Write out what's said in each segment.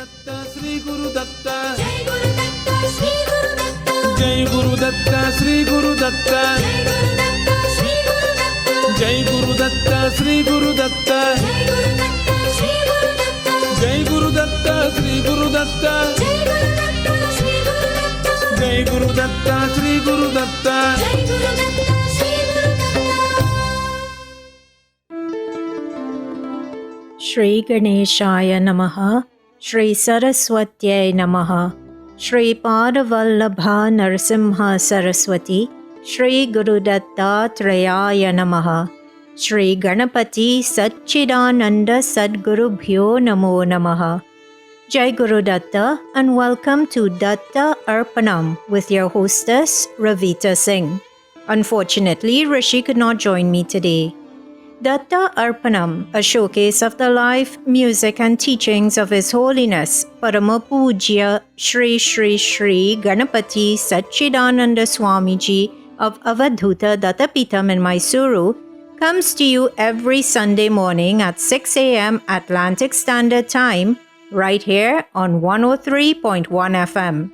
Datta, Sri Guru Datta. Jai Guru Datta, Sri Guru Datta. Jai Guru Datta, Sri Guru Datta. Jai Guru Datta, Sri Guru Datta. Jai Guru Datta, Sri Guru Datta. Jai Guru Datta, Sri Guru Datta. Jai Guru Datta, Sri Guru Datta. Jai Guru Datta, Sri Guru Datta. Shri Ganeshaya Namaha, Shri Saraswatyai Namaha, Shri Padavallabha Narasimha Saraswati, Shri Guru Dattatreya Namaha, Shri Ganapati Satchidananda Sadgurubhyo Namo Namaha. Jai Guru Datta and welcome to Datta Arpanam with your hostess Ravita Singh. Unfortunately, Rishi could not join me today. Datta Arpanam, a showcase of the life, music and teachings of His Holiness Parama Pujya Shri Shri Shri Ganapati Satchidananda Swamiji of Avadhuta Dattapeetham in Mysuru, comes to you every Sunday morning at 6 a.m. Atlantic Standard Time, right here on 103.1 FM.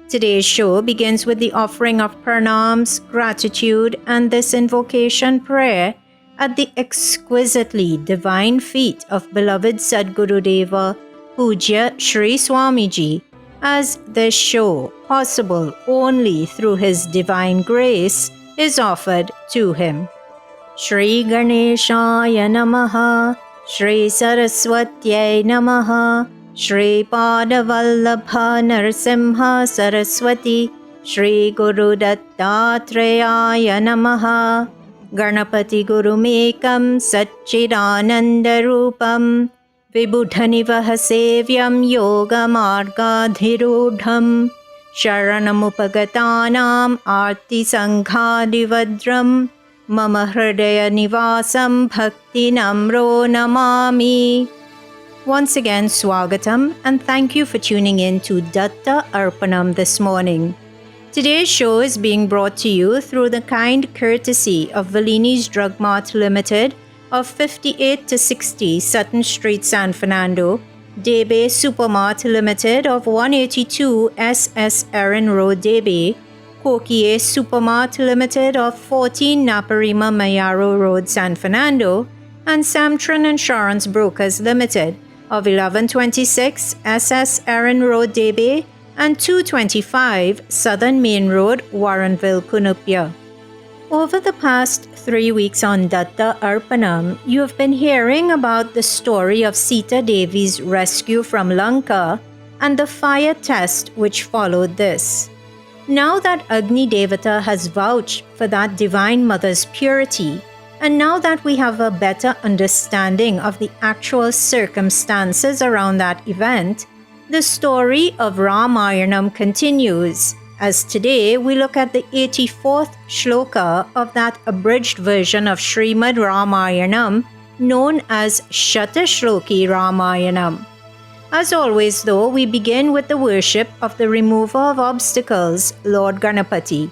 Today's show begins with the offering of pranams, gratitude, and this invocation prayer at the exquisitely divine feet of beloved Sadguru Deva, Pujya Shri Swamiji, as this show, possible only through his divine grace, is offered to him. Shri Ganeshaya Namaha, Shri Saraswatyai Namaha, Shri Padavallabha Narasimha Saraswati, Shri Guru Dattatreya Namaha. Ganapati Gurumekam Satchidanandarupam Vibhudhanivahasevyam Yogamargadhirudham Sharanamupagatanam Arti Sanghadivadram Mama Hridaya Nivasam Bhakti Namro Namami. Once again, Swagatam, and thank you for tuning in to Datta Arpanam this morning. Today's show is being brought to you through the kind courtesy of Valini's Drug Mart Limited of 58 to 60 Sutton Street, San Fernando, Debe Supermart Limited of 182 SS Erin Road, Debe, Kokie Supermart Limited of 14 Naparima Mayaro Road, San Fernando, and Samtran Insurance Brokers Limited of 1126 SS Erin Road, Debe, and 225 Southern Main Road, Warrenville, Cunupia. Over the past 3 weeks on Datta Arpanam, you have been hearing about the story of Sita Devi's rescue from Lanka and the fire test which followed this. Now that Agni Devata has vouched for that Divine Mother's purity, and now that we have a better understanding of the actual circumstances around that event, the story of Ramayanam continues, as today we look at the 84th shloka of that abridged version of Srimad Ramayanam known as Shatashloki Ramayanam. As always though, we begin with the worship of the remover of obstacles, Lord Ganapati.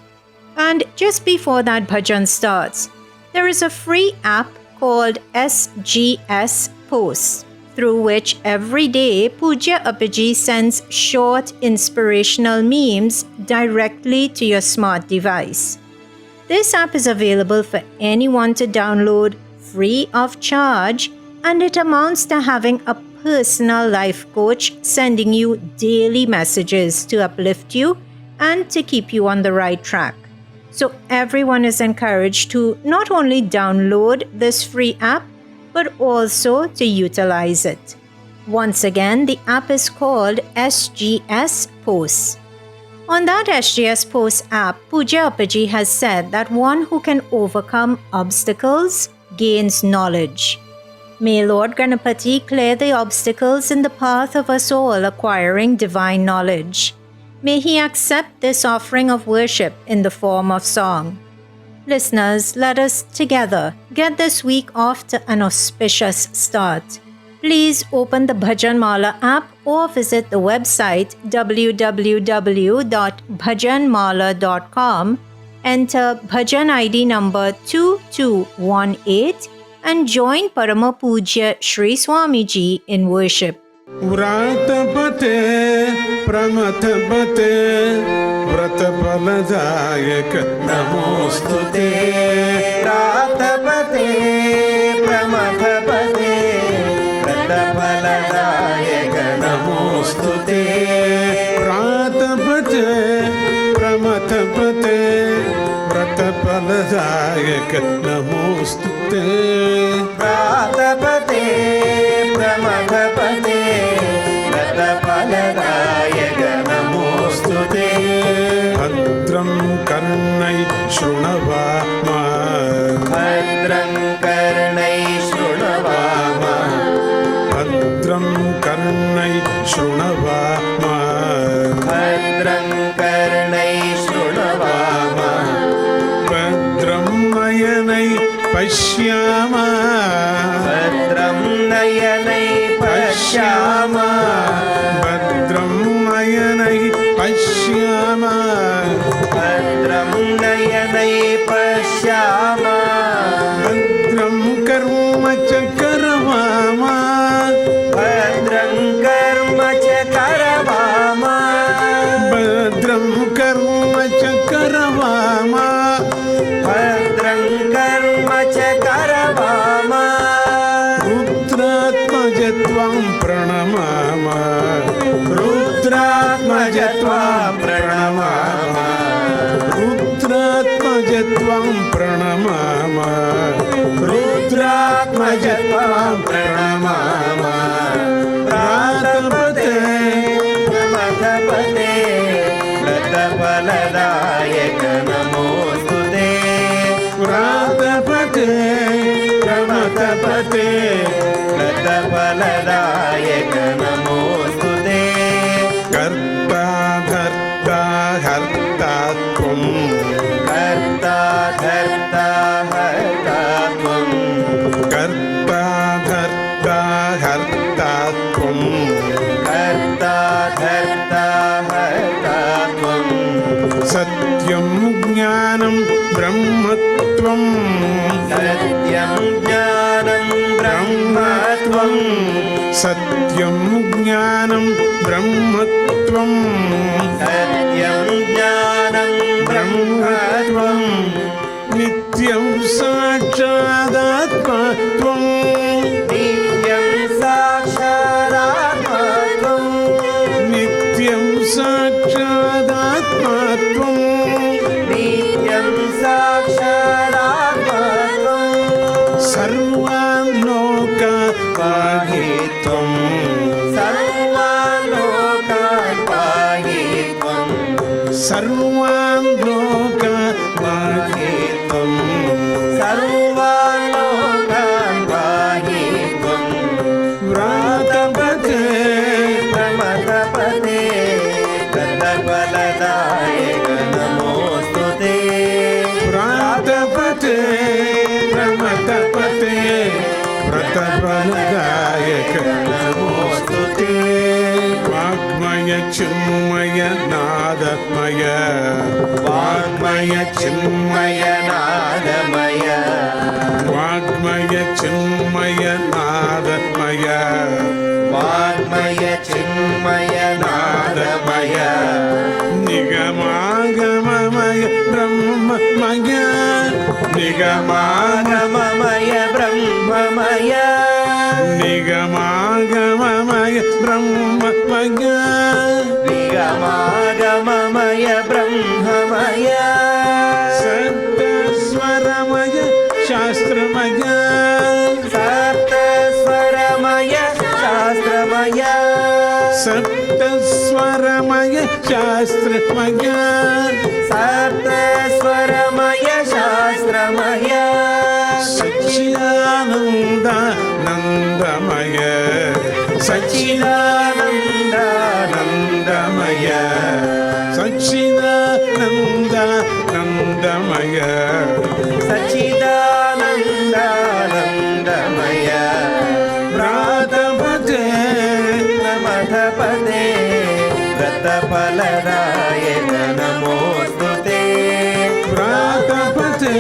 And just before that bhajan starts, there is a free app called SGS Post, through which every day Pujya Appaji sends short inspirational memes directly to your smart device. This app is available for anyone to download free of charge, and it amounts to having a personal life coach sending you daily messages to uplift you and to keep you on the right track. So everyone is encouraged to not only download this free app, but also to utilize it. Once again, the app is called SGS Post. On that SGS Post app, Pujya Appaji has said that one who can overcome obstacles gains knowledge. May Lord Ganapati clear the obstacles in the path of us all acquiring divine knowledge. May he accept this offering of worship in the form of song. Listeners, let us together get this week off to an auspicious start. Please open the Bhajan Mala app or visit the website www.bhajanmala.com, enter Bhajan ID number 2218 and join Parama Pujya Shri Swamiji in worship. వ్రాతపతే ప్రమథపతే వ్రతఫలదాయక నమోస్తుతే. వ్రాతపతే ప్రమథపతే వ్రతఫలదాయక నమోస్తుతే. వ్రాతపతే ప్రమథపతే వ్రతఫలదాయక నమోస్తుతే. వ్రాతపతే ప్రమథపతే వ్రతఫలదాయక నమోస్తుతే. భద్రం కర్ణై శృణవామ భద్రం కర్ణై శృణవామ భద్రం కర్ణై శృణవామ భద్రం కర్ణై శృణవామ భద్రం నయనై పశ్యామ భద్రం నయనై పశ్యామ భద్రం నయనై పశ్యామ భద్రం నయనై పశ్యామ భద్రం కర్మ చకరవామ భద్రం కర్మ చ కరవామ భద్రం కర్మ చకరవామ భద్రం కర్మ చ కరవామ రుద్రాత్మజత్వం ప్రణమామ రుద్రాత్మజత్వం ప్రణమామ రుద్రాత్మజత్వం ప్రణమామ రుద్రాత్మజత్వం ప్రణమామ వ్రాతపతే ప్రమథపతే వ్రతఫలదాయక నమోస్తుతే. వ్రాతపతే ప్రమథపతే వ్రతఫలదాయక నమోస్తుతే. కర్తా ధర్తా హర్తా త్వం కర్తా ధర్తా హర్తా త్వం కర్తా ధర్తా హర్తా త్వం కర్తా ధర్తా హర్తా త్వం సత్యం జ్ఞానం బ్రహ్మత్వం సత్యం జ్ఞానం బ్రహ్మత్వం సత్యం జ్ఞానం బ్రహ్మత్వం సత్యం జ్ఞానం బ్రహ్మత్వం నిత్యం సాక్షాదాత్మత్వం నిత్యం సాక్షాదాత్మత్వం నిత్యం సాక్షాదాత్మత్వం నిత్యం సాక్షాదాత్మత్వం సర్వాన్ లోకాన్ పాహి త్వం సర్వాన్ లోకాన్ పాహి త్వం సర్వాన్ లోకాన్ పాహి త్వం సర్వాన్ లోకాన్ పాహి త్వం వ్రాతపతే ప్రమథపతే వ్రతఫలదాయక నమోస్తుతే. వ్రాతపతే ప్రమథపతే వ్రతఫలదాయక నమోస్తుతే. వాగ్మయ చిన్మయ నాదమయ వాగ్మయ చిన్మయ నాదమయ వాగ్మయ చిన్మయ నాదమయ వాగ్మయ చిన్మయ నాదమయ నిగమాగమమయ బ్రహ్మమయ నిగమాగమమయ బ్రహ్మమయ నిగమాగమమయ బ్రహ్మమయ నిగమాగమమయ బ్రహ్మమయ సప్తస్వరమయ శాస్త్రమయ సప్తస్వరమయ శాస్త్రమయ సప్తస్వరమయ శాస్త్రమయ సప్తస్వరమయ శాస్త్రమయ సచ్చిదానందానందమయ సచ్చిదానందానందమయ సచ్చిదానందానందమయ సచ్చిదానందానందమయ వ్రాతపతే ప్రమథపతే వ్రతఫలదాయక నమోస్తుతే. వ్రాతపతే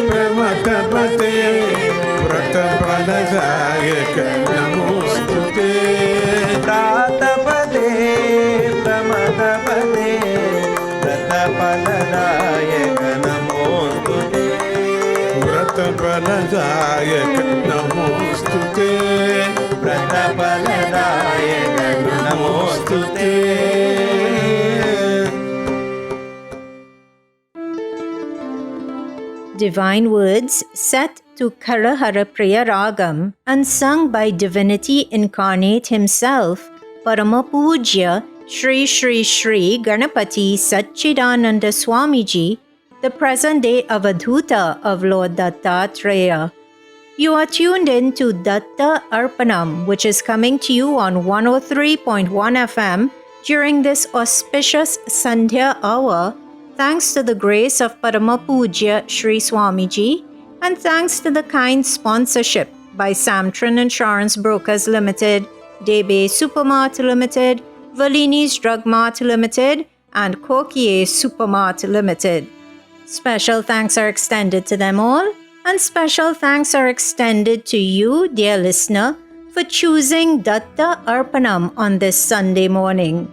ప్రమథపతే వ్రతఫలదాయక నమోస్తుతే. प्रातपदे प्रमदपदे व्रतफलदायक नमोऽस्तु ते व्रतफलदायक नमोऽस्तु ते व्रतफलदायक नमोऽस्तु ते Divine words set to Karahara Priya Ragam and sung by Divinity Incarnate Himself, Paramapujya Shri Shri Shri Ganapati Satchidananda Swamiji, the present day Avadhuta of Lord Dattatreya. You are tuned in to Datta Arpanam, which is coming to you on 103.1 FM during this auspicious Sandhya hour, thanks to the grace of Paramapujya Shri Swamiji, and thanks to the kind sponsorship by Samtran Insurance Brokers Limited, Debe Supermart Limited, Valini's Drug Mart Limited, and Kokie Supermart Limited. Special thanks are extended to them all, and special thanks are extended to you, dear listener, for choosing Datta Arpanam on this Sunday morning.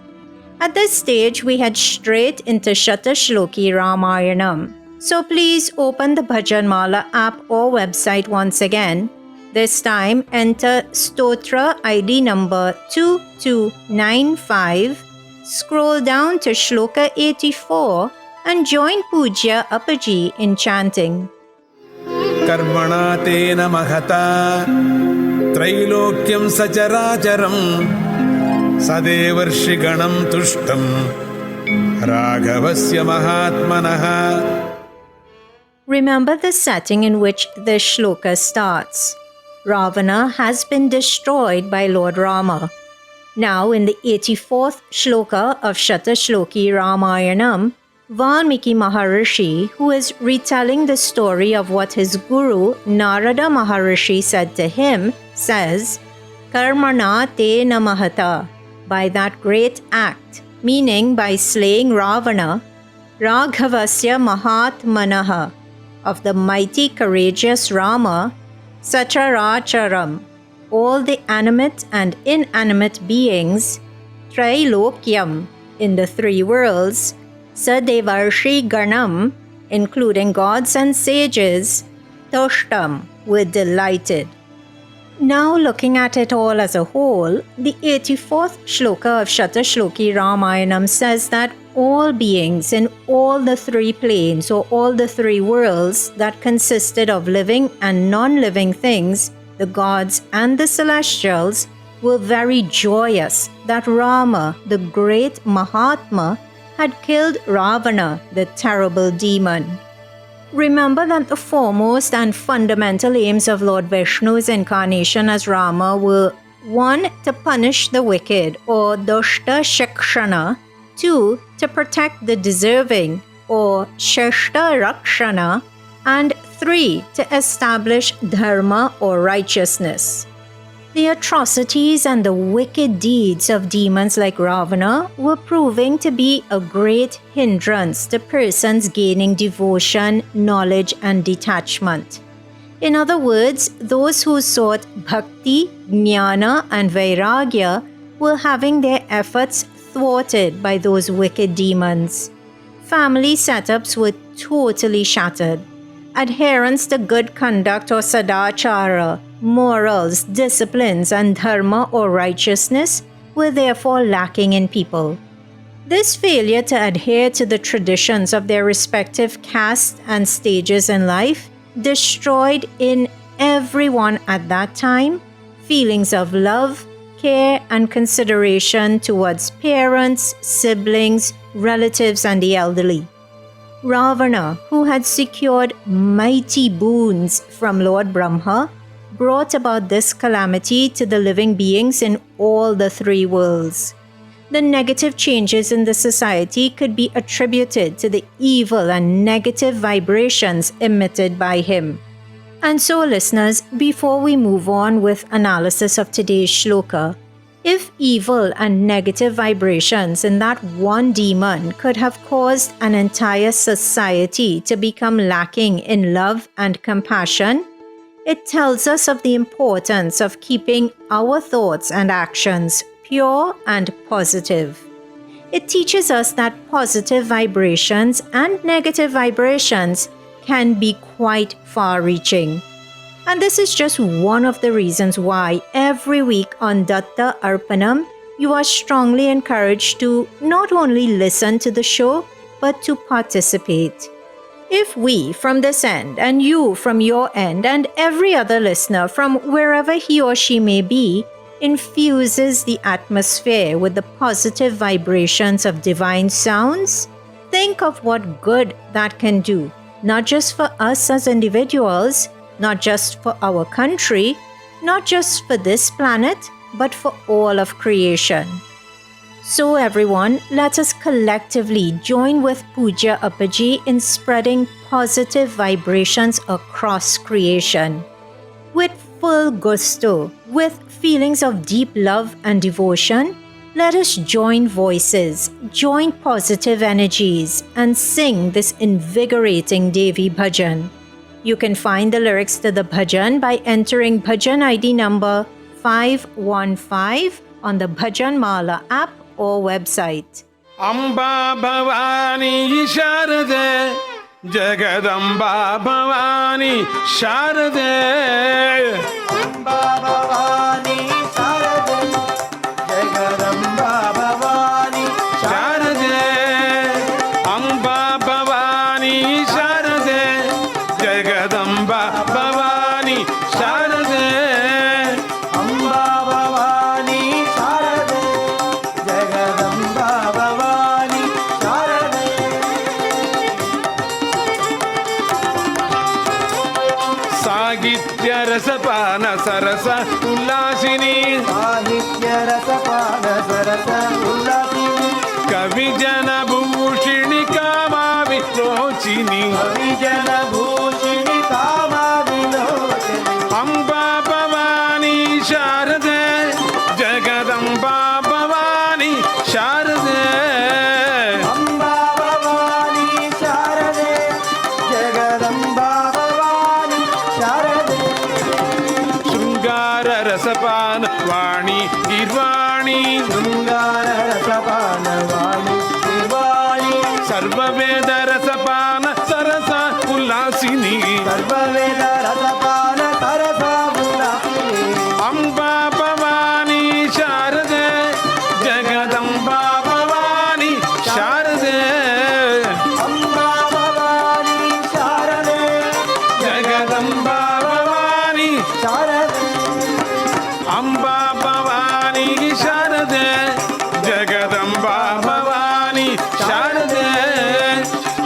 At this stage, we head straight into Shatashloki Ramayanam. So please open the Bhajanmala app or website once again. This time, enter Stotra ID number 2295, scroll down to Shloka 84, and join Pujya Appaji in chanting. कर्मणा तेन महता त्रैलोक्यं सचराचरं सदेवर्षिगणं तुष्टं राघवस्य महात्मनः. Remember the setting in which this shloka starts. Ravana has been destroyed by Lord Rama. Now in the 84th shloka of Shatashloki Ramayanam, Valmiki Maharishi, who is retelling the story of what his guru Narada Maharishi said to him, says, Karmana te namahata, by that great act, meaning by slaying Ravana, Raghavasya Mahatmanaha, of the mighty courageous Rama, Sacharacharam, all the animate and inanimate beings, Trailokyam, in the three worlds, Sadevarshi Ganam, including gods and sages, Toshtam, were delighted. Now looking at it all as a whole, the 84th shloka of Shatashloki Ramayanam says that all beings in all the three planes or all the three worlds that consisted of living and non-living things, the gods and the celestials, were very joyous that Rama, the great Mahatma, had killed Ravana, the terrible demon. Remember that the foremost and fundamental aims of Lord Vishnu's incarnation as Rama were 1. To punish the wicked or Dushta Shikshana, 2. To protect the deserving or Shashta Rakshana, and 3. To establish Dharma or righteousness. The atrocities and the wicked deeds of demons like Ravana were proving to be a great hindrance to persons gaining devotion, knowledge, and detachment. In other words, those who sought bhakti, jnana, and vairagya were having their efforts thwarted by those wicked demons. Family setups were totally shattered. Adherence to good conduct or sadachara, morals, disciplines, and dharma or righteousness were therefore lacking in people. This failure to adhere to the traditions of their respective castes and stages in life destroyed in everyone at that time feelings of love, care, and consideration towards parents, siblings, relatives, and the elderly. Ravana, who had secured mighty boons from Lord Brahma, brought about this calamity to the living beings in all the three worlds. The negative changes in the society could be attributed to the evil and negative vibrations emitted by him. And so, listeners, before we move on with analysis of today's shloka, if evil and negative vibrations in that one demon could have caused an entire society to become lacking in love and compassion, it tells us of the importance of keeping our thoughts and actions pure and positive. It teaches us that positive vibrations and negative vibrations can be quite far-reaching. And this is just one of the reasons why every week on Datta Arpanam, you are strongly encouraged to not only listen to the show, but to participate. If we from this end, and you from your end, and every other listener from wherever he or she may be, infuses the atmosphere with the positive vibrations of divine sounds, think of what good that can do, not just for us as individuals, not just for our country, not just for this planet, but for all of creation. So everyone, let us collectively join with Pujya Appaji in spreading positive vibrations across creation. With full gusto, with feelings of deep love and devotion, let us join voices, join positive energies, and sing this invigorating Devi Bhajan. You can find the lyrics to the bhajan by entering bhajan ID number 515 on the Bhajan Mala app or website. Amba Bhavani Sharade Jagadamba Bhavani Sharade Amba Bhavani Sharade Jagadamba Bhavani Sharade Amba Bhavani Sharade Jagadamba Bhavani Sharade Amba Bhavani Sharade Jagadamba Bhavani Sharade Sagitya Rasapana Sarasa Ullasini Sahitya Rasapana Sarasa Ullasini Kavijana Bhushini Kama Vilochini Avijana Bhushini Kama Vilochini Amba Bhavani Sharade Jagadamba Bhavani Sharade Amba Bhavani Sharade Jagadamba Bhavani Sharade Shringara Rasapana Vani Irvani Shringara Rasapana Vani Irvani Sarvaveda Rasapana Sarasa Ullasini Sarvaveda Rasapana Sarasa Ullasini Amba Bhavani Sharade Jagadamba Bhavani Sharade Amba Bhavani Sharade Jagadamba Bhavani Sharade Amba Bhavani Sharade Jagadamba Bhavani Sharade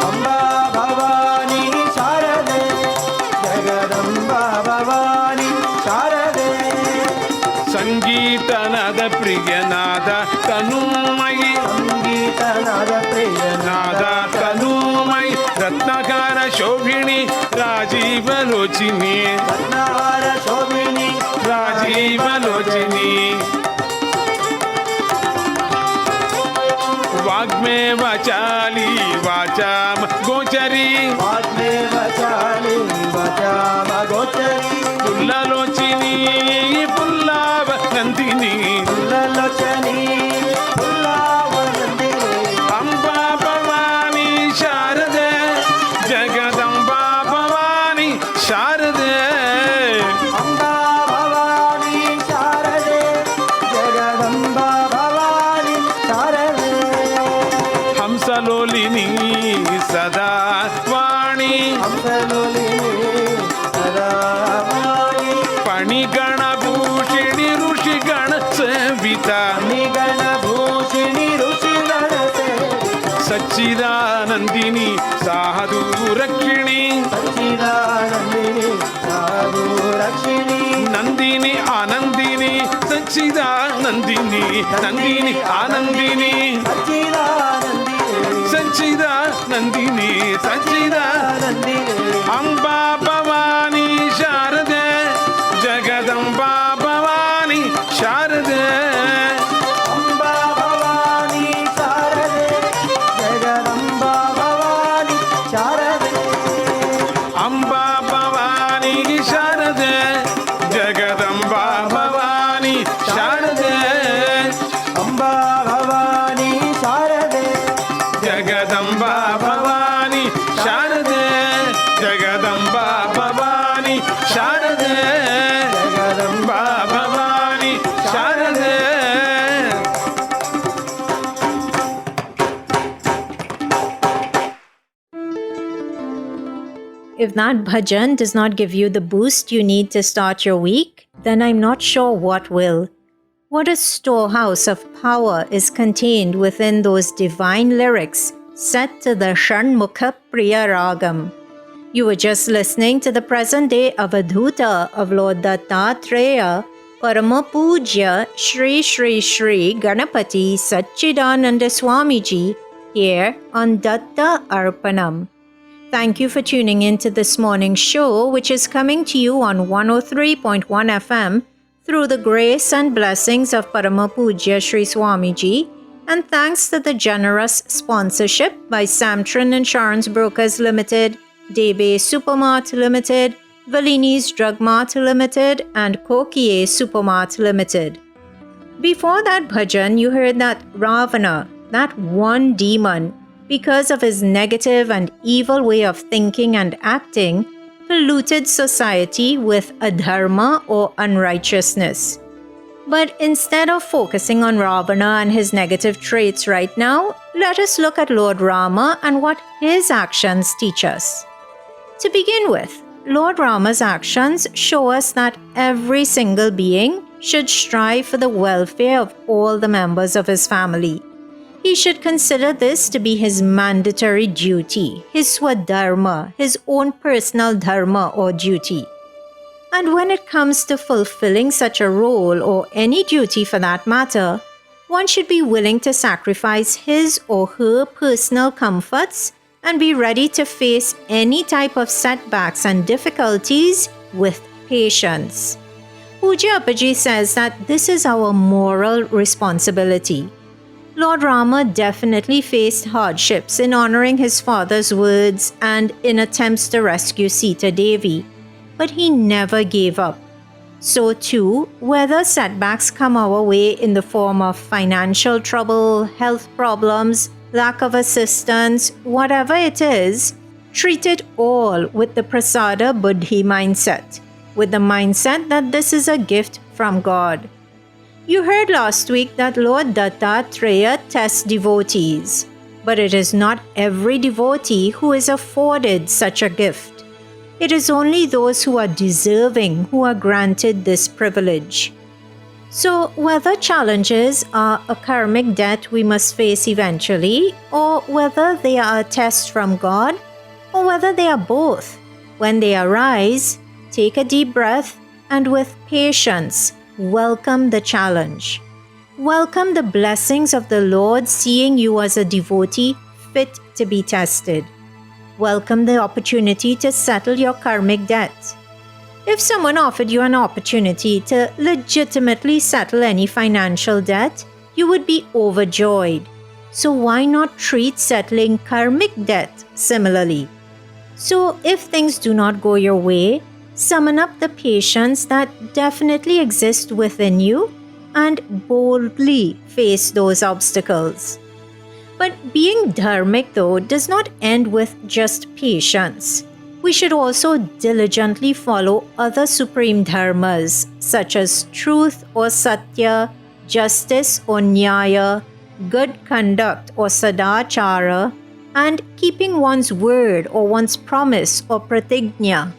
Amba Bhavani Sharade Jagadamba Bhavani Sharade Sangeeta Nada Priyanada Tanumai Sangeeta Nada Priyanada Nada Tanumai Ratnakara Shobhini Rajiva Lochini Ratnahara Shobhini Rajiva Lochini Vagme Vachali Vacham Gochari Vaadme Vachali Vachama Gochari Pulla Lochini Pullava Nandini Lalochani Pullavanandini Amba Bhavani Sharade Jagadamba Bhavani Sharade Amba Bhavani Sharade Jagadamba Bhavani Sharade Hamsalolini Sada Vani Hamsalolini Sadavani Panigana Bhushini Rushigana Sevita Nigana Bhushini Rushigana Sachidanandini Sadhu Rakshini Sachidanandini Sadhu Rakshini Nandini Anandini Sachidanandini Nandini Anandini Sachidanandini Sachidanandini Sachida Nandini Amba Bhavani Sharade Jagadamba Bhavani Sharade Amba Bhavani Sharade Jagadamba Bhavani Sharade Amba Bhavani Sharade Jagadamba Bhavani Sharade if that bhajan does not give you the boost you need to start your week, then I'm not sure what will. What a storehouse of power is contained within those divine lyrics set to the Shanmukha Priya Ragam. You were just listening to the present day Avadhuta of Lord Dattatreya, Parama Pujya Shri Shri Shri Ganapati Satchidananda Swamiji here on Datta Arpanam. Thank you for tuning in to this morning's show, which is coming to you on 103.1 FM through the grace and blessings of Parama Pujya Shri Swamiji, and thanks to the generous sponsorship by Samtran Insurance Brokers Limited, Debe Supermart Limited, Valini's Drug Mart Limited, and Kokie Supermart Limited. Before that bhajan, you heard that Ravana, that one demon, because of his negative and evil way of thinking and acting, polluted society with adharma or unrighteousness. But instead of focusing on Ravana and his negative traits right now, let us look at Lord Rama and what his actions teach us. To begin with, Lord Rama's actions show us that every single being should strive for the welfare of all the members of his family. He should consider this to be his mandatory duty, his swadharma, his own personal dharma or duty. And when it comes to fulfilling such a role or any duty for that matter, one should be willing to sacrifice his or her personal comforts and be ready to face any type of setbacks and difficulties with patience. Pujya Appaji says that this is our moral responsibility. Lord Rama definitely faced hardships in honoring his father's words and in attempts to rescue Sita Devi, but he never gave up. So too, whether setbacks come our way in the form of financial trouble, health problems, lack of assistance, whatever it is, treat it all with the prasada buddhi mindset, with the mindset that this is a gift from God. You heard last week that Lord Dattatreya tests devotees, but it is not every devotee who is afforded such a gift. It is only those who are deserving who are granted this privilege. So, whether challenges are a karmic debt we must face eventually, or whether they are a test from God, or whether they are both, when they arise, take a deep breath and with patience, welcome the challenge. Welcome the blessings of the Lord seeing you as a devotee fit to be tested. Welcome the opportunity to settle your karmic debt. If someone offered you an opportunity to legitimately settle any financial debt, you would be overjoyed. So why not treat settling karmic debt similarly? So if things do not go your way, summon up the patience that definitely exists within you and boldly face those obstacles. But being dharmic, though, does not end with just patience. We should also diligently follow other supreme dharmas such as truth or satya, justice or nyaya, good conduct or sadachara, and keeping one's word or one's promise or pratignya.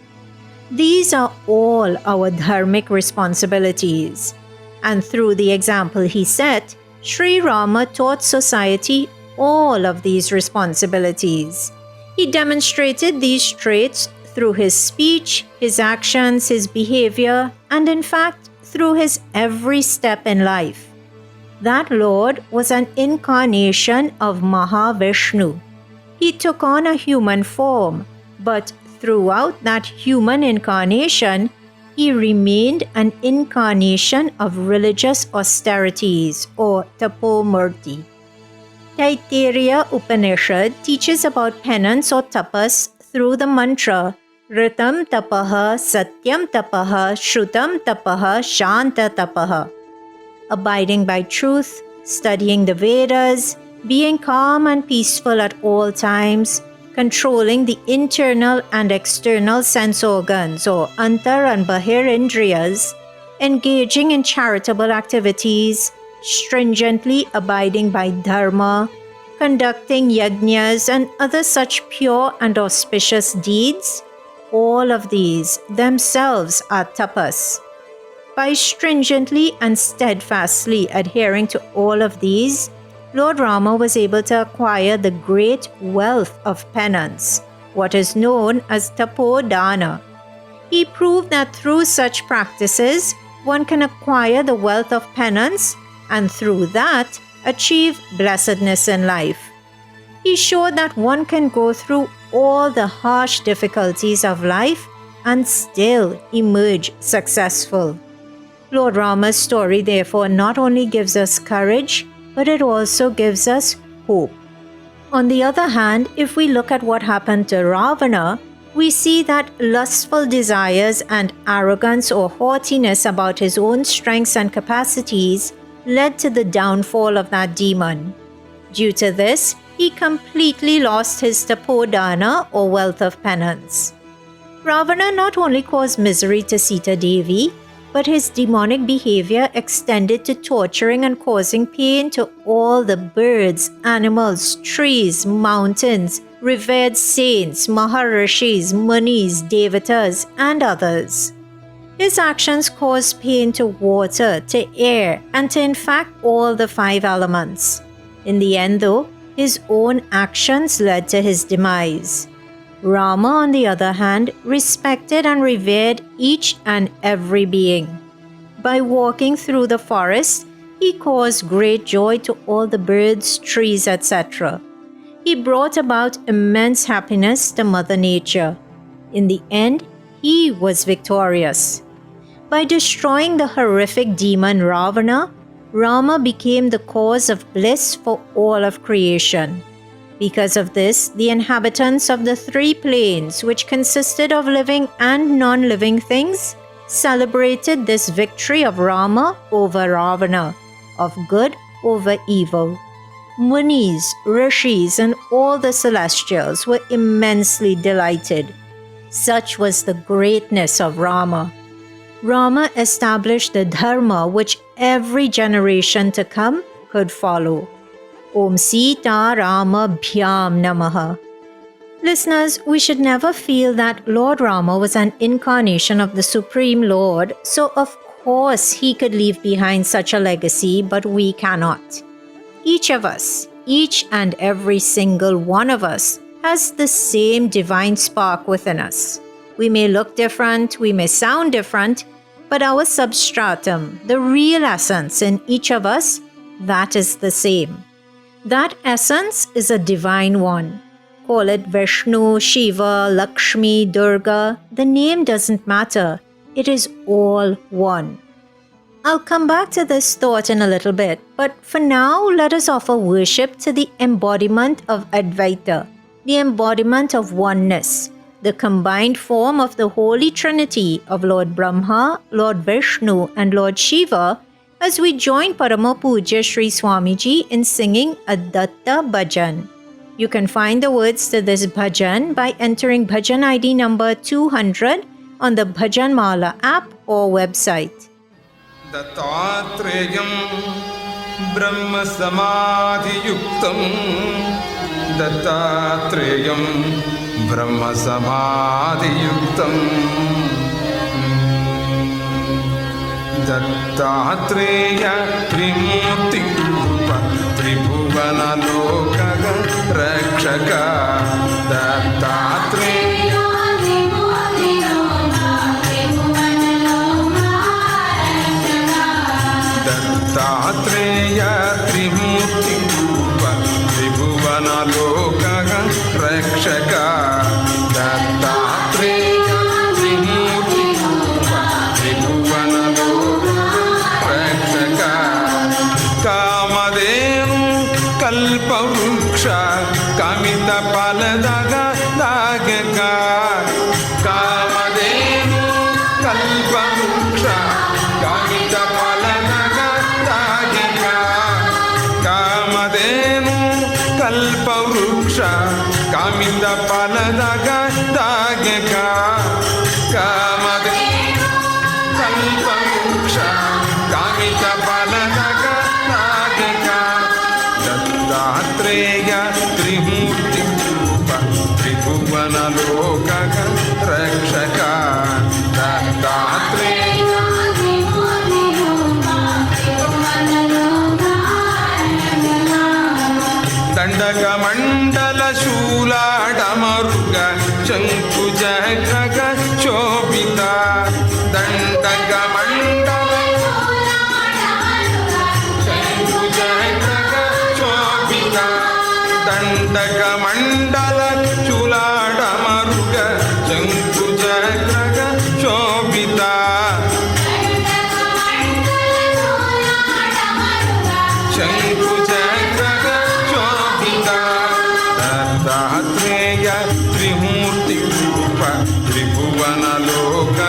These are all our dharmic responsibilities. And through the example he set, Sri Rama taught society all of these responsibilities. He demonstrated these traits through his speech, his actions, his behavior, and in fact, through his every step in life. That Lord was an incarnation of Mahavishnu. He took on a human form, but throughout that human incarnation, he remained an incarnation of religious austerities or tapomurti. Taittiriya Upanishad teaches about penance or tapas through the mantra Ritam tapaha, Satyam tapaha, Shrutam tapaha, Shanta tapaha. Abiding by truth, studying the Vedas, being calm and peaceful at all times, controlling the internal and external sense organs or antar and bahir indriyas, engaging in charitable activities, stringently abiding by dharma, conducting yajnas and other such pure and auspicious deeds, all of these themselves are tapas. By stringently and steadfastly adhering to all of these, Lord Rama was able to acquire the great wealth of penance, what is known as tapodana. He proved that through such practices, one can acquire the wealth of penance and through that achieve blessedness in life. He showed that one can go through all the harsh difficulties of life and still emerge successful. Lord Rama's story therefore not only gives us courage, but it also gives us hope. On the other hand, if we look at what happened to Ravana, we see that lustful desires and arrogance or haughtiness about his own strengths and capacities led to the downfall of that demon. Due to this, he completely lost his tapodana or wealth of penance. Ravana not only caused misery to Sita Devi, but his demonic behavior extended to torturing and causing pain to all the birds, animals, trees, mountains, revered saints, maharishis, munis, devatas, and others. His actions caused pain to water, to air, and to in fact all the 5 elements. In the end though, his own actions led to his demise. Rama, on the other hand, respected and revered each and every being. By walking through the forest, he caused great joy to all the birds, trees, etc. He brought about immense happiness to Mother Nature. In the end, he was victorious. By destroying the horrific demon Ravana, Rama became the cause of bliss for all of creation. Because of this, the inhabitants of the 3 planes, which consisted of living and non-living things, celebrated this victory of Rama over Ravana, of good over evil. Munis, rishis, and all the celestials were immensely delighted. Such was the greatness of Rama. Rama established the dharma which every generation to come could follow. Om Sita Rama Bhyam Namaha. Listeners, we should never feel that Lord Rama was an incarnation of the Supreme Lord, so of course he could leave behind such a legacy, but we cannot. Each of us, each and every single one of us, has the same divine spark within us. We may look different, we may sound different, but our substratum, the real essence in each of us, that is the same. That essence is a divine one. Call it Vishnu, Shiva, Lakshmi, Durga. The name doesn't matter. It is all one. I'll come back to this thought in a little bit, but for now, let us offer worship to the embodiment of Advaita, the embodiment of oneness, the combined form of the Holy Trinity of Lord Brahma, Lord Vishnu, and Lord Shiva, as we join Parama Pujya Sri Swamiji in singing a Datta Bhajan. You can find the words to this bhajan by entering bhajan ID number 200 on the Bhajan Mala app or website. Dattathreyam Brahma Samadhi Yuktam Dattathreyam Brahma Samadhi Yuktam Dattatreya Trimurti Rupa Tribhuvana Lokaga Rakshaka Dattatreya Dattatreya Trimurti Rupa Tribhuvana Lokaga Rakshaka Dattatreya Trimurti Rupa Tribhuvana Kamadenu Kalparuksha Kamita Paladaga Dagaka Kamadenu Kalparuksha Kamita Paladaga Dagaka Kamadenu Kalparuksha Kamita Paladaga Dagaka Kamadenu Kalparuksha Kamita Paladaga Dagaka Dattatreya Trimurti Rupa Tribhuvana Lokaga Rakshaka దండకమండల శూలాడమరుగ శంకుచక్రగ శోభిత దండకమండల శంకుచక్రగ శోభిత దండకమండల శూలాడమరుగ శంకుచక్రగ శోభిత శంకుచక్రగ శోభిత దత్తాత్రేయ త్రిమూర్తి రూప త్రిభువనలోక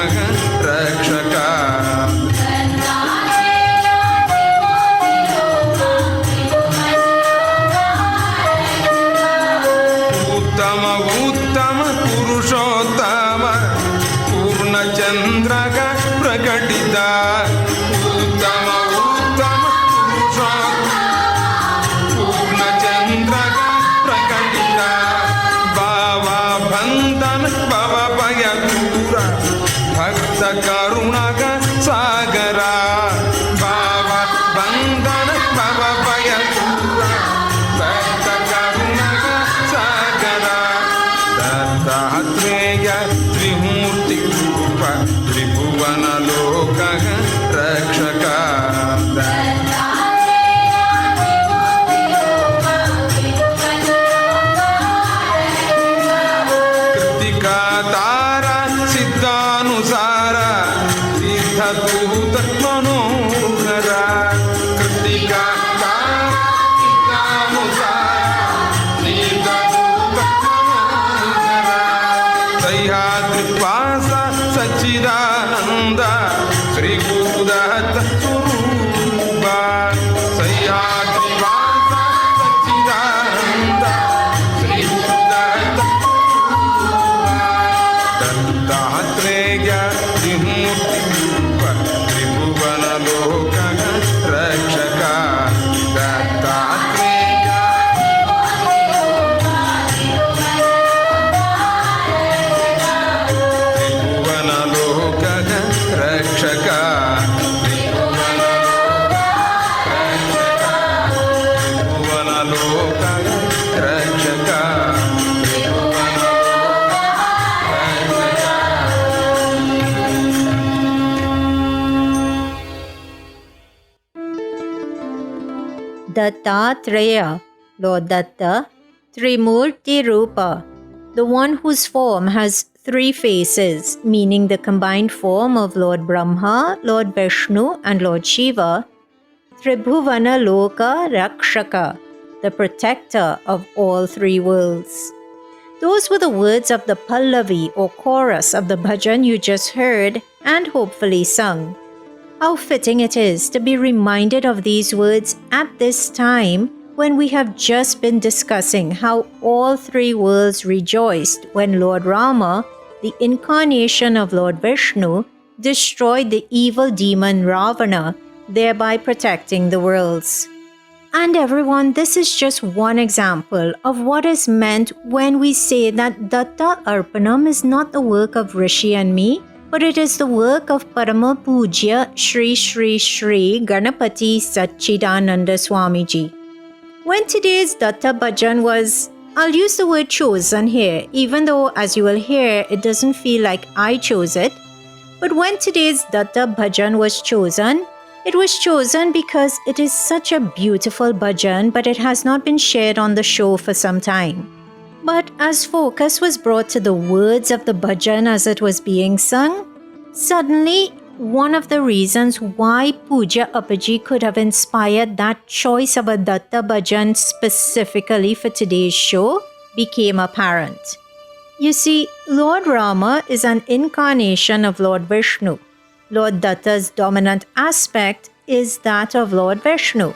రక్షక ఉత్తమ ఉత్తమ పురుషోత్తమ పూర్ణచంద్రగ ప్రకటిత ఉత్తమ ఉత్తమ పురుషోత్తమ పూర్ణచంద్రగ ప్రకటిత భావా బంధన భవ భయ దూర భక్త కరుణగ సాగర భావ బంధన భవ భయ దూర భక్త కరుణగ సాగర దత్తాత్రేయ త్రిమూర్తి రూప త్రిభువనలోక రక్షక కృతికా తార సిద్ధానుసార సిద్ధదూత మనోహర కృతికా తార సిద్ధానుసార సిద్ధదూత మనోహర దయాద్రివాస సచ్చిదానంద శ్రీ గురుదత్త స్వరూప సహ్యాద్రివాస సచ్చిదానంద శ్రీ గురుదత్త దత్తాత్రేయ త్రిమూర్తి రూప త్రిభువనలోక రక్షక దత్తాత్రేయ త్రిభువనలోక రక్షక త్రిభువనలోక రక్షక Dattatreya, Lord Datta, Trimurti Rupa, the one whose form has three faces, meaning the combined form of Lord Brahma, Lord Vishnu, and Lord Shiva, Tribhuvana Loka Rakshaka, the protector of all three worlds. Those were the words of the Pallavi or chorus of the bhajan you just heard and hopefully sung. How fitting it is to be reminded of these words at this time when we have just been discussing how all three worlds rejoiced when Lord Rama, the incarnation of Lord Vishnu, destroyed the evil demon Ravana, thereby protecting the worlds. And everyone, this is just one example of what is meant when we say that Datta Arpanam is not the work of Rishi and me, but it is the work of Parama Pujya Shri Shri Shri Ganapati Satchidananda Swamiji. When today's Datta Bhajan was, I'll use the word chosen here, even though as you will hear, it doesn't feel like I chose it. But when today's Datta Bhajan was chosen, it was chosen because it is such a beautiful bhajan, but it has not been shared on the show for some time. But as focus was brought to the words of the bhajan as it was being sung, suddenly one of the reasons why Pooja Appaji could have inspired that choice of a Datta bhajan specifically for today's show became apparent. You see, Lord Rama is an incarnation of Lord Vishnu. Lord Datta's dominant aspect is that of Lord Vishnu.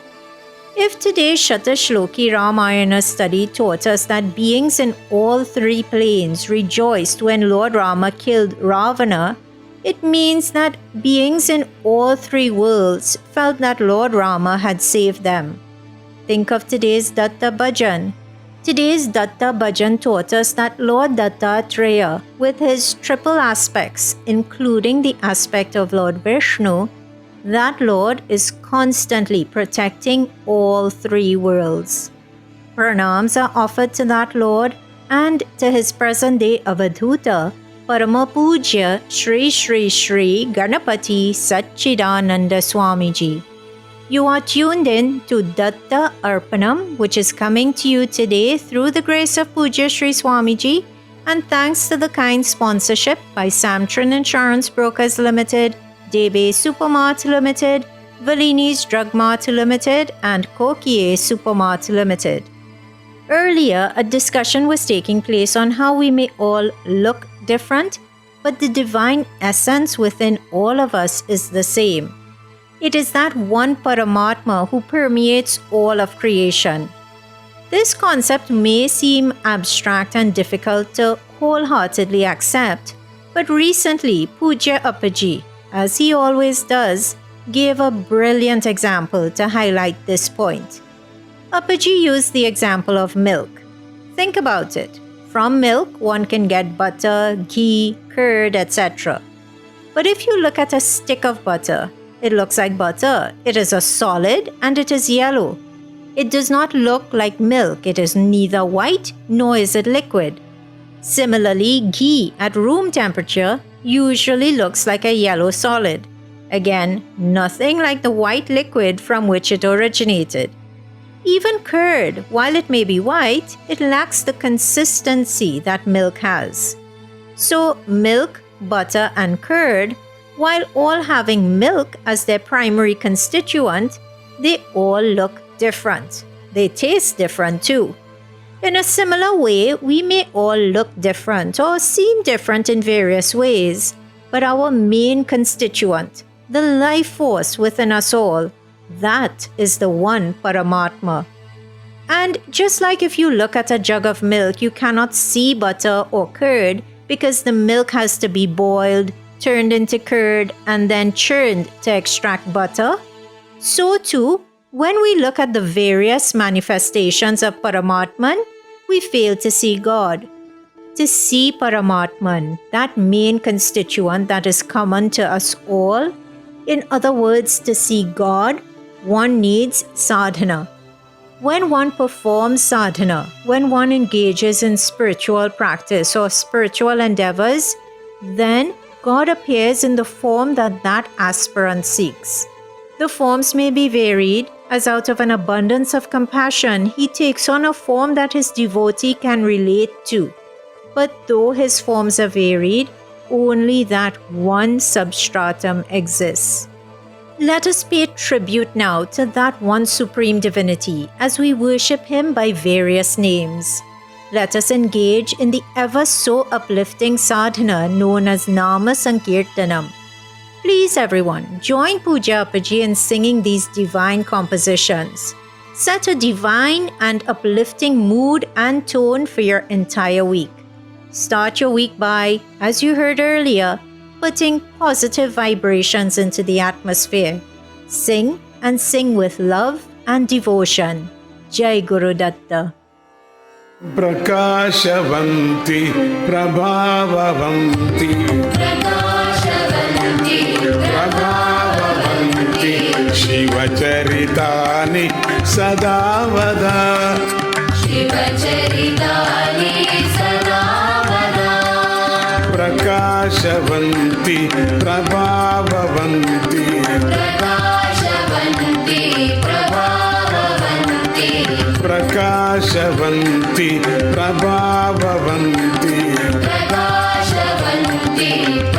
If today's Shatashloki Ramayana study taught us that beings in all three planes rejoiced when Lord Rama killed Ravana, it means that beings in all three worlds felt that Lord Rama had saved them. Think of today's Datta Bhajan. Today's Datta Bhajan taught us that Lord Dattatreya, with his triple aspects, including the aspect of Lord Vishnu, that Lord is constantly protecting all three worlds. Pranams are offered to that Lord and to his present-day Avadhuta, Parama Pujya Shri Shri Shri Ganapati Satchidananda Swamiji. You are tuned in to Datta Arpanam, which is coming to you today through the grace of Pujya Shri Swamiji, and thanks to the kind sponsorship by Samtran Insurance Brokers Limited, Debe Supermart Limited, Valini's Drug Mart Limited, and Kokie Supermart Limited. Earlier, a discussion was taking place on how we may all look different, but the divine essence within all of us is the same. It is that one Paramatma who permeates all of creation. This concept may seem abstract and difficult to wholeheartedly accept, but recently Pujya Appaji, as he always does, gave a brilliant example to highlight this point. Appaji used the example of milk. Think about it. From milk, one can get butter, ghee, curd, etc. But if you look at a stick of butter, it looks like butter. It is a solid and it is yellow. It does not look like milk. It is neither white nor is it liquid. Similarly, ghee at room temperature usually looks like a yellow solid. Again, nothing like the white liquid from which it originated. Even curd, while it may be white, it lacks the consistency that milk has. So, milk, butter, and curd, while all having milk as their primary constituent, they all look different. They taste different too. In a similar way, we may all look different or seem different in various ways, but our main constituent, the life force within us all, that is the one Paramatma. And just like if you look at a jug of milk, you cannot see butter or curd because the milk has to be boiled, turned into curd, and then churned to extract butter, so too, when we look at the various manifestations of Paramatman, we fail to see God. To see Paramatman, that main constituent that is common to us all, in other words, to see God, one needs sadhana. When one performs sadhana, when one engages in spiritual practice or spiritual endeavors, then God appears in the form that aspirant seeks. The forms may be varied, as out of an abundance of compassion, he takes on a form that his devotee can relate to. But though his forms are varied, only that one substratum exists. Let us pay tribute now to that one supreme divinity as we worship him by various names. Let us engage in the ever so uplifting sadhana known as Nama Sankirtanam. Please everyone, join Pujya Appaji in singing these divine compositions. Set a divine and uplifting mood and tone for your entire week. Start your week by, as you heard earlier, putting positive vibrations into the atmosphere. Sing and sing with love and devotion. Jai Guru Datta. Prakashavanti Prabhavavanti Prabhavavanti Shivacharitani Sadavada Prakashavanti Prabhavavanti Prakashavanti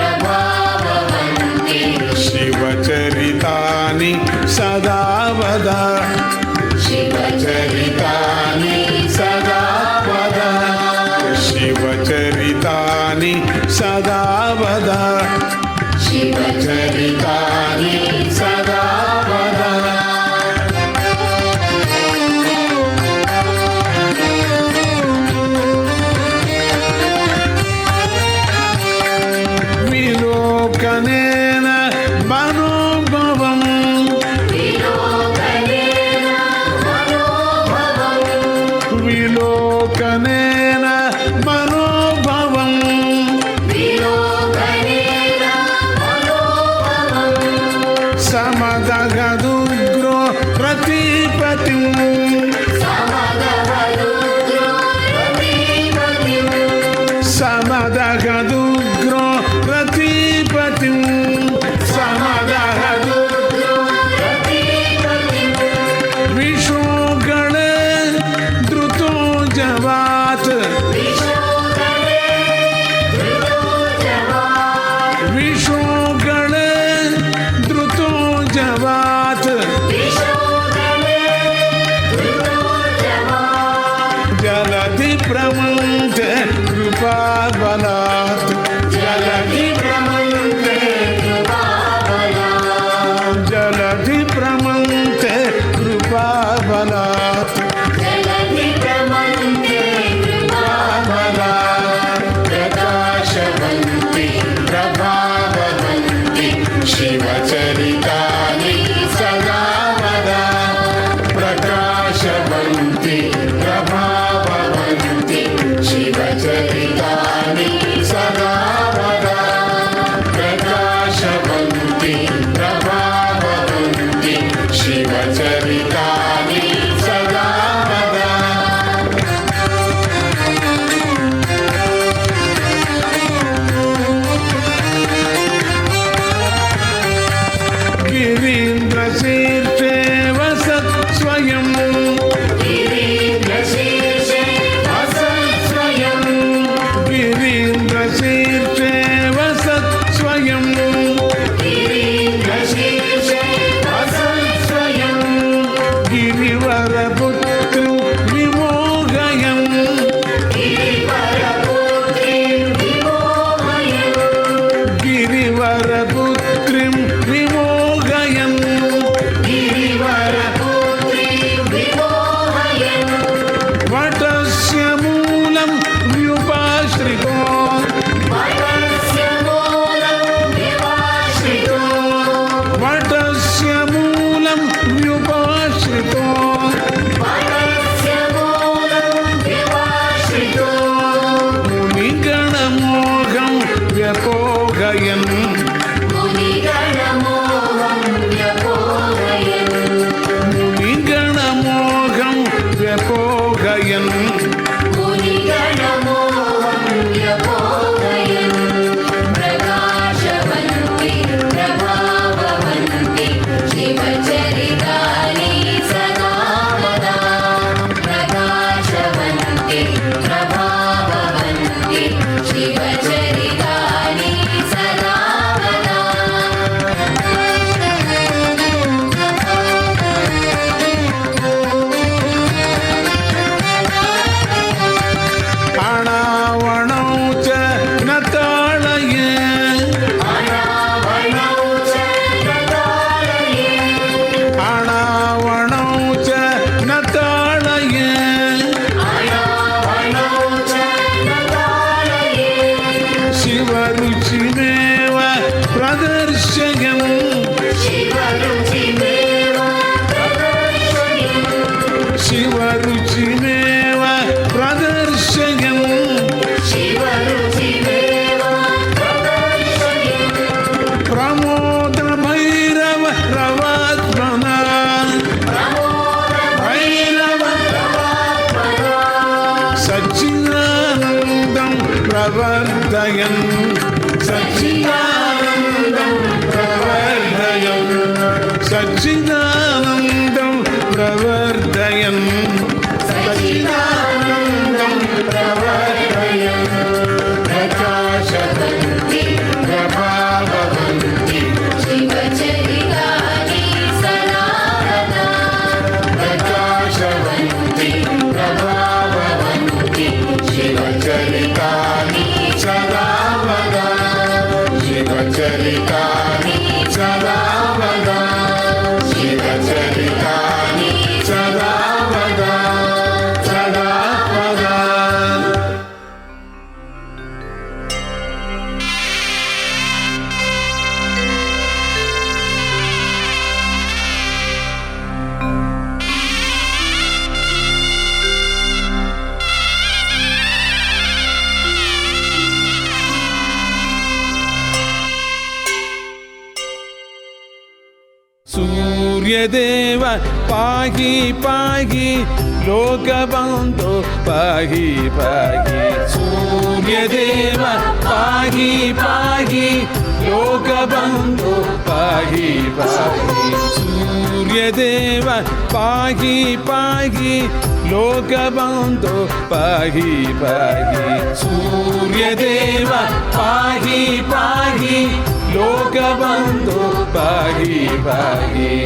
Prabhavavanti Shivacharitani Sadavada Shivacharitani Sadavada Shivacharitani Sadavada Shivacharitani Sadavada Vilokanena Manobhavam Vilokanena Manobhavam Samadagadu Pratipatim प्रकाशवन्ति प्रभाववन्ति शिवचरितानि सदा वदा प्रकाशवन्ति प्रभाववन्ति शिवचरितानि सदा वदा गिरीन्द्रशीर्षे वसत् स्वयं गिरीन्द्रशीर्षे वसत् स्वयं गिरीन्द्रशीर्षे वसत् स्वयं गिरीन्द्रशीर्षे वसत् स्वयं गिरिवरपुत्रं विमोहयं गिरिवरपुत्रीं विमोहयं गिरिवरपुत्रीं विमोहयं गिरिवरपुत्रीं विमोहयं वटस्य मूलं व्युपाश्रितो वटस्य मूलं व्युपाश्रितो वटस्य मूलं व्युपाश्रितो वटस्य मूलं व्युपाश्रितो मुनिगणमोघं व्यपोहयन् मुनिगणमोघं व्यपोहयन् मुनिगणमोघं व्यपोहयन् मुनिगणमोघं व्यपोहयन् प्रकाशवन्ति प्रभाववन्ति शिवचरितानि सदा वदा प्रकाशवन्ति प्रभाववन्ति शिवचरितानि सदा वदा अणावणौ च न ताडये अणावणौ च न ताडये अणावणौ च न ताडये अणावणौ च न ताडये शिवरुचिमेव प्रदर्शयन् शिवरुचिमेव प्रदर्शयन् शिवरुचिमेव प्रदर्शयन् शिवरुचिमेव प्रदर्शयन् प्रमोदभैरव रवात्मना प्रमोदभैरव रवात्मना सच्चिदानन्दं प्रवर्धयन् सच्चिदानन्दं प्रवर्धयन् सच्चिदानन्दं प्रवर्धयन् सच्चिदानन्दं प्रवर्धयन् प्रकाशवन्ति प्रभाववन्ति शिवचरितानि सदा वदा प्रकाशवन्ति प्रभाववन्ति शिवचरितानि सदा वदा शिवचरितानि सदा वदा शिवचरितानि सदा वदा सदा वदा सूर्यदेव पाहि पाहि लोकबन्धो पाहि पाहि सूर्यदेव पाहि पाहि लोकबन्धो पाहि पाहि सूर्यदेव पाहि पाहि लोकबन्धो पाहि पाहि सूर्यदेव पाहि पाहि लोकबन्धो पाहि पाहि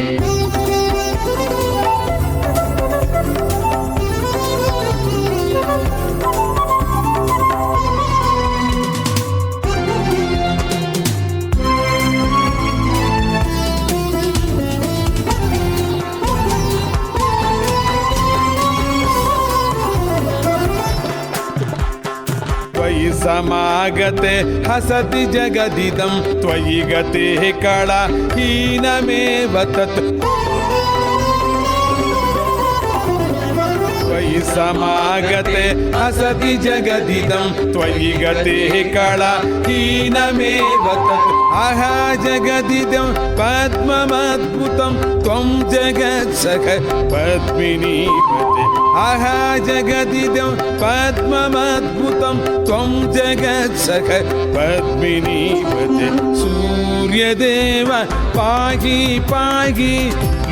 त्वयि समागते हसति जगदिदं त्वयि गते कला हीनमेव तत् त्वयि समागते हसति जगदिदं त्वयि गते कला हीनमेव तत् अहा जगदिदं पद्ममद्भुतं त्वं जगत्सख पद्मिनीपते अहा जगदिदं पद्ममद्भुतं त्वं जगत्सख पद्मिनीपते सूर्यदेव पाहि पाहि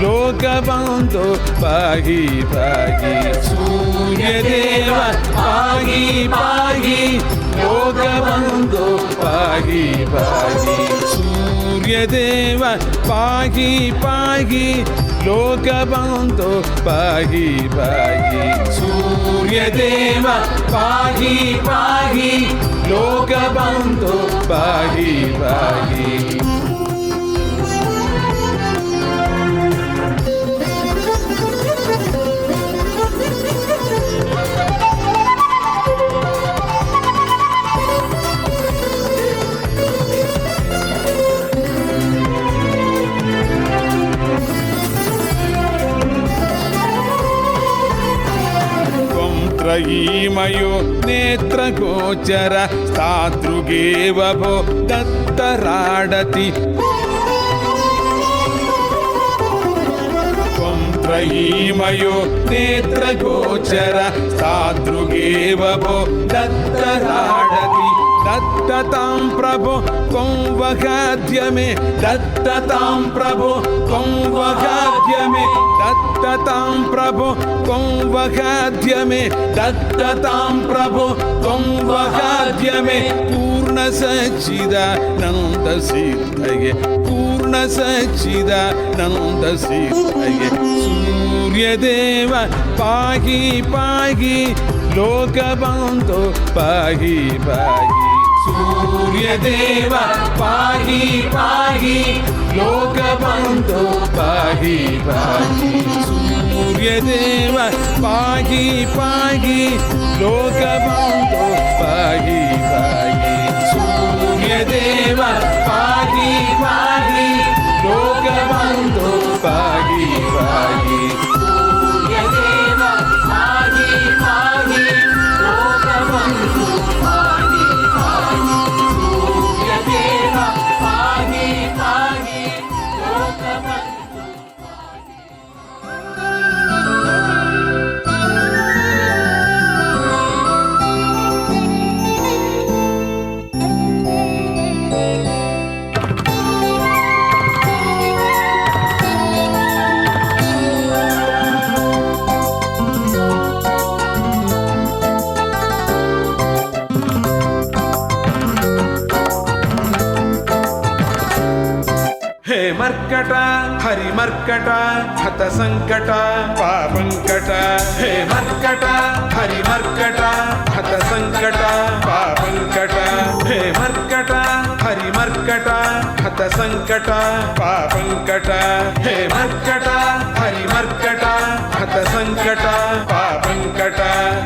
लोकबन्धो पाहि पाहि सूर्यदेव पाहि पाहि लोकबन्धो पाहि पाहि सूर्यदेव पाहि पाहि लोकबन्धो पाहि पाहि सूर्यदेव पाहि पाहि लोकबन्धो पाहि पाहि त्रयीमयो नेत्रगोचर स्थातृगेव भो दत्तराडति त्वं त्रयीमयो नेत्रगोचर स्थातृगेव भो दत्तराडति दत्ततां प्रभो त्वं वगाद्य मे दत्ततां प्रभो त्वं वगाद्य मे दत्ततां प्रभो त्वं वगाद्य मे दत्ततां प्रभो त्वं वगाद्य मे पूर्णसच्चिदानन्दसिद्धये पूर्णसच्चिदानन्दसिद्धये सूर्यदेव पाहि पाहि लोकबन्धो पाहि पाहि सूर्यदेव पाहि पाहि लोकबन्धो पाहि पाहि सूर्यदेव पाहि पाहि लोकबन्धो पाहि पाहि सूर्यदेव पाहि पाहि लोकबन्धो पाहि पाहि सूर्यदेव पाहि पाहि लोकबन्धो पाहि पाहि सूर्यदेव पाहि पाहि लोकबन्धो हे मर्कट हरि मर्कट हत संकट पापंकट हे मर्कट हरि मर्कट हत संकट पापंकट हे मर्कट हरि मर्कट हत संकट पापंकट हे मर्कट हरि मर्कट हत संकट पापंकट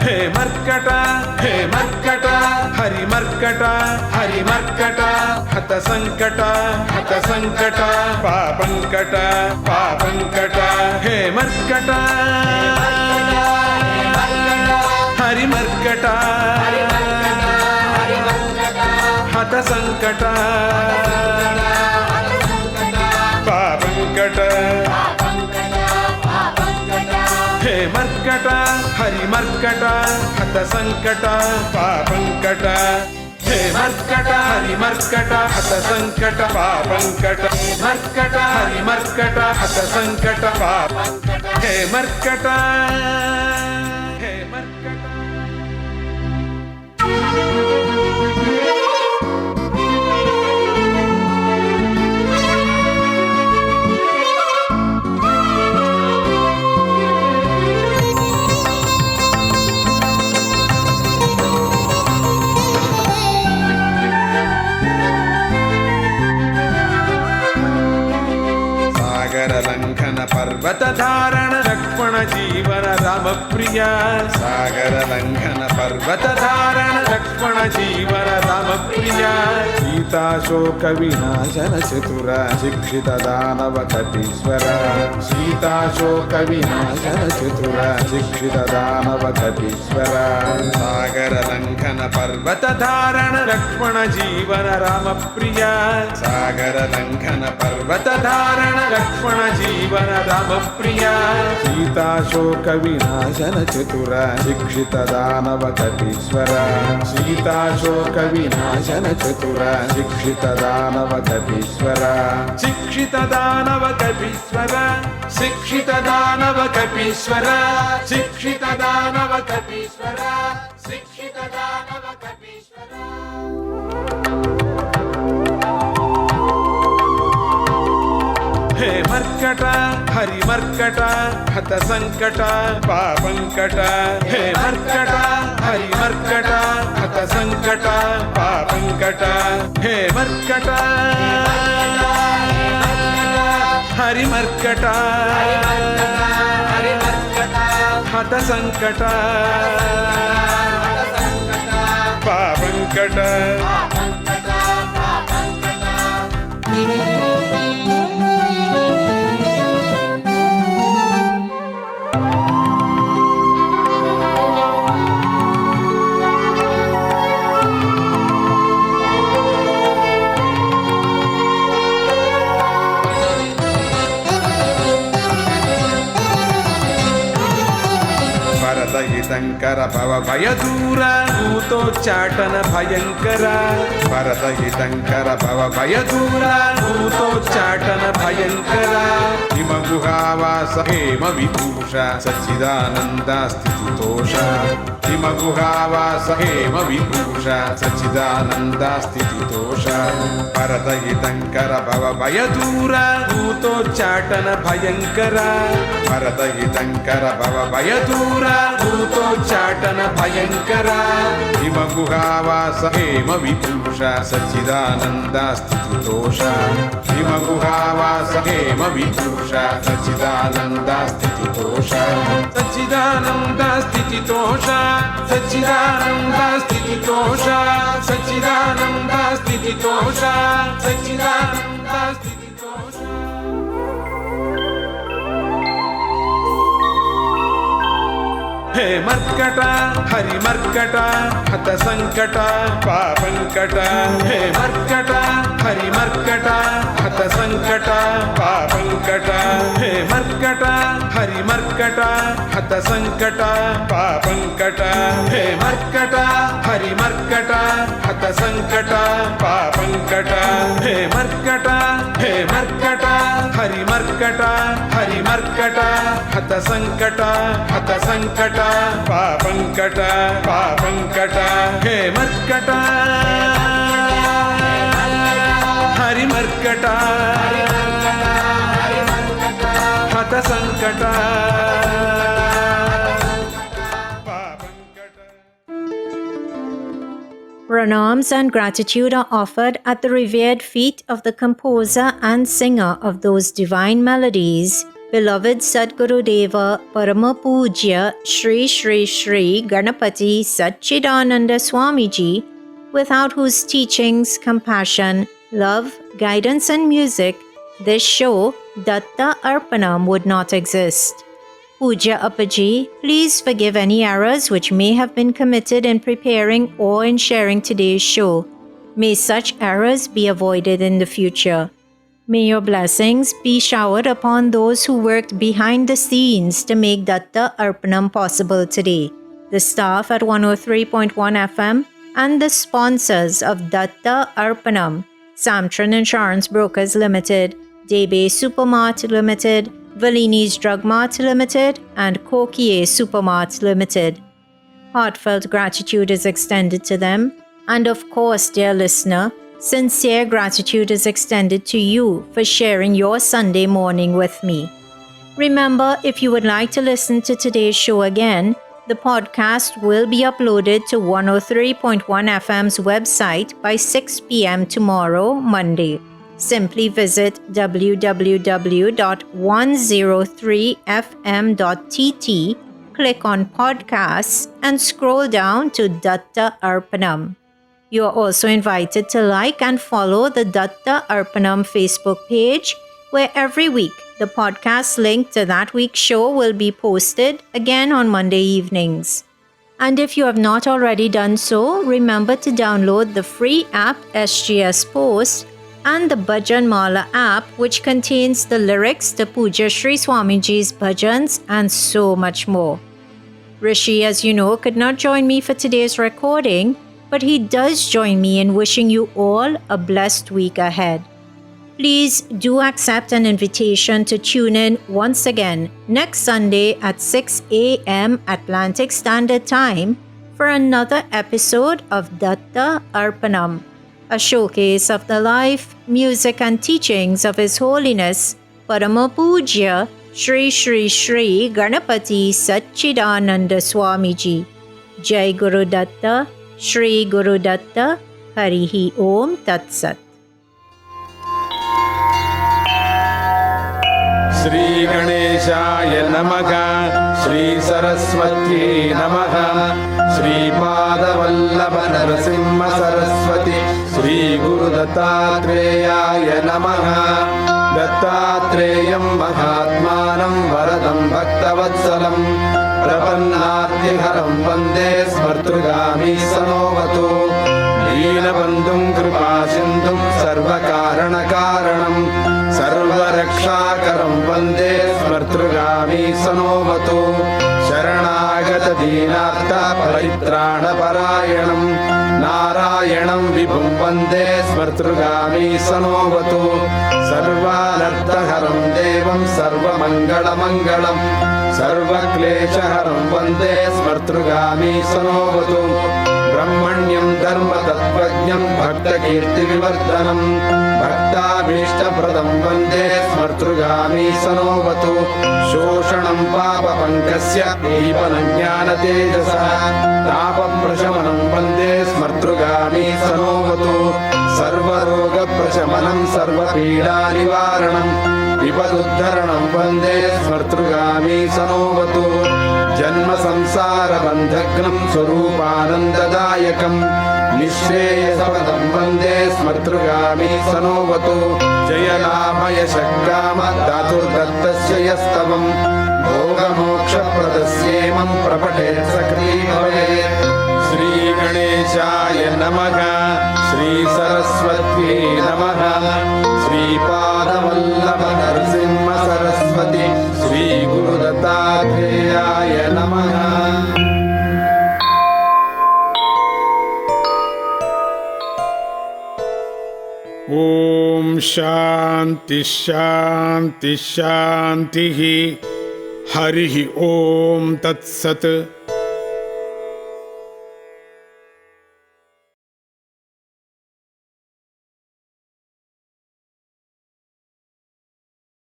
हे मर्कट हरि मर्कट हत संकट पापंकट पापंकट हे मर्कट हरि मर्कट हत संकट पापंकट हे मर्कट हरि मर्कट हत संकट पापंकट हे मर्कट हरि मर्कट हत संकट पापंकट मर्कट हरि मर्कट हत संकट पापंकट हे मर्कट हे मर्कट लंघन पर्वत धारण लक्ष्मण जीवन राम रामप्रिया सागरलङ्घन पर्वतधारण लक्ष्मण जीवन रामप्रिया सीताशोकविनाशन चतुर शिक्षित दानव कपीश्वर सीताशोकविनाशन चतुर शिक्षित दानव कपीश्वर सागरलङ्घन पर्वतधारण लक्ष्मण जीवन रामप्रिया सागरलङ्घन पर्वतधारण लक्ष्मण जीवन रामप्रिया सीताशोकविनाशन चतुर शिक्षित दानव कपीश्वर सीताशोकविनाशन चतुर शिक्षित दानव कपीश्वर शिक्षित दानव कपीश्वर शिक्षित दानव कपीश्वर शिक्षित दानव कपीश्वर शिक्षित दानव कपीश्वर हे मर्कट हरि मर्कट हत संकट पापंकट हे मर्कट हरि मर्कट हत संकट पापंकट हे मर्कट हरि मर्कट हत संकट पापंकट हितंकर भव भय दूर भूतोच्चाटन भयंकर भरत हितंकर भव भय दूर भूतोच्चाटन भयंकर हिम गुहावास हेम विभूष सच्चिदानंद स्थितितोष हिम गुहावास हेम विभूष सच्चिदानंद स्थितितोष भरत हितंकर भव भय दूर भूतोच्चाटन भयंकर भरत हितंकर भव भय दूर भूतोच्चाटन भयंकर हिम गुहावास हेम विभूष सच्चिदानंद स्थितितोष हिम गुहावास हेम विभूष सच्चिदानंद स्थितितोष सच्चिदानंद स्थितितोष सच्चिदानंद स्थितितोष सच्चिदानंद स्थितितोष सच्चिदानंद स्थितितोष हे मर्कट हरि मर्कट हत संकट पापंकट हे मर्कट हरि मर्कट हत संकट पापंकट हे मर्कट हरि मर्कट हत संकट पापंकट हे मर्कट हरि मर्कट हत संकट पापंकट हे मर्कट हरि मर्कट हत संकट पापंकट पापंकट हे मर्कट हरि मर्कट हत संकट Pranams and gratitude are offered at the revered feet of the composer and singer of those divine melodies, beloved Sadguru Deva Parama Pujya Shri Shri Shri Ganapati Satchidananda Swamiji, without whose teachings, compassion, love, guidance and music, this show, Datta Arpanam, would not exist. Puja Appaji, please forgive any errors which may have been committed in preparing or in sharing today's show. May such errors be avoided in the future. May your blessings be showered upon those who worked behind the scenes to make Datta Arpanam possible today, the staff at 103.1 FM and the sponsors of Datta Arpanam, Samtran Insurance Brokers Limited, Debe Supermart Limited, Valini's Drug Mart Limited and Kokie Supermart Limited. Heartfelt gratitude is extended to them. And of course, dear listener, sincere gratitude is extended to you for sharing your Sunday morning with me. Remember, if you would like to listen to today's show again, the podcast will be uploaded to 103.1 FM's website by 6 p.m. tomorrow, Monday. Simply visit www.103fm.tt click on podcasts and scroll down to Datta Arpanam. You are also invited to like and follow the Datta Arpanam Facebook page, where every week the podcast link to that week's show will be posted again on Monday evenings. And if you have not already done so, remember to download the free app SGS Post and the Bhajan Mala app, which contains the lyrics to Puja Sri Swamiji's bhajans and so much more. Rishi, as you know, could not join me for today's recording, but he does join me in wishing you all a blessed week ahead. Please do accept an invitation to tune in once again next Sunday at 6 a.m. Atlantic Standard Time for another episode of Datta Arpanam, a showcase of the life, music and teachings of His Holiness Parama Pujya Shri Shri Shri Ganapati Satchidananda Swamiji. Jai Guru Datta, Shri Guru Datta, Harihi Om Tat Sat. Shri Ganeshaya Namaha, Shri Saraswati Namaha, Shri Padavallabha Narasimha Saraswati, Shri Guru Dattatreya Namaha. Dattattreyam Mahatmanam Varadam Bhaktavatsalam Prapannatyharam Vande Smartrugami Sanovatu Deenabandhum Kripasindhum Sarvakaranakaranam Sarvarakshakaram Vande Smartrugami Sanovatu Sharanagata Deenartha Paritrana Parayanam Narayanam Vibhum Vande Smartrugami Sanovatu Sarvanarthaharam Devam Sarvamangalam Sarvakleshaharam Vande Smartrugami Sanovatu Brahmanyam Dharma Tattvajnam Bhakta Kirti Vivardhanam Bhaktabhishtabhradam Vande Smartrugami Sanovatu Shoshanam Papa Pankasya Deepanam Jnana Tejasa Tapa Prashamanam Vande Smartrugami Sanovatu Sarvaroga Prashamanam Sarva Pida Nivaranam Vipaduddharanam Vande Smartrugami Sanovatu Janma Samsara Bandhagnam Swarupanandadayakam Nishreyasapadam Vande Smartrugami Sanovatu Jayanamaya Shakkama Dhatur Dattasya Yastavam Bhoga Moksha Pradasyemam Prapatet Sakri Bhavet Shri Ganeshaya Namaha Shri Saraswati Namaha Shri Padavallabha Narasimha Saraswati Shri Guru Dattatreya Namaha. Om Shanti Shanti Shanti Harihi Om Tat Sat.